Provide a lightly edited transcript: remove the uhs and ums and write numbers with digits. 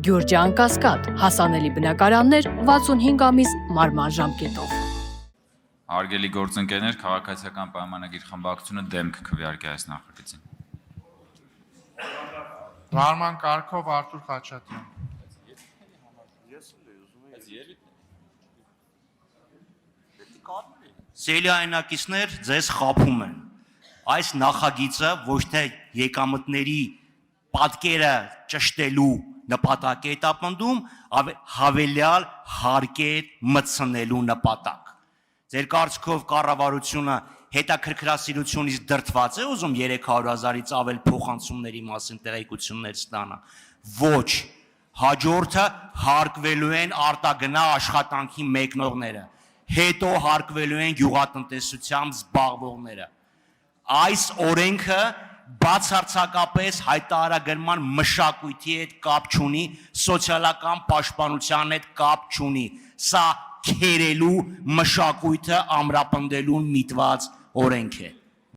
Գյուրջան Կասկադ, հասանելի բնակարաններ 65 ամիս մարման ժամկետով։ Հարգելի գործընկերներ, քաղաքացիական պայմանագիր խմբակցությունը դեմ կքվեարկի այս նախագծին։ Վարման կարգով Արտուր Խաչատյան։ Սիրելի հայրենակիցներ, ձեզ խաբում են։ Այս նախագիծը ոչ թե եկամտների պատկերը ճշտելու նպատակ է հետապնդում, հավելյալ հարկեր մտցնելու նպատակ։ Ձեր կարծիքով կառավարությունը հետաքրքրասիրությունից դրդված է ուզում 300,000-ից ավել փոխանցումների մասին տեղեկություններ ստանա։ Ոչ, հաջորդը հարկվելու են արտագնա աշխատանքի մեկնողները, հետո հարկվելու են գյուղատնտեսությամբ զբաղվողները։ Այս օրենքը բացարձակապես հայտարարագրման մշակույթի հետ կապ չունի, սոցիալական պաշտպանության հետ կապ չունի։ Սա քերելու մշակույթը ամրապնդելուն միտված օրենք է։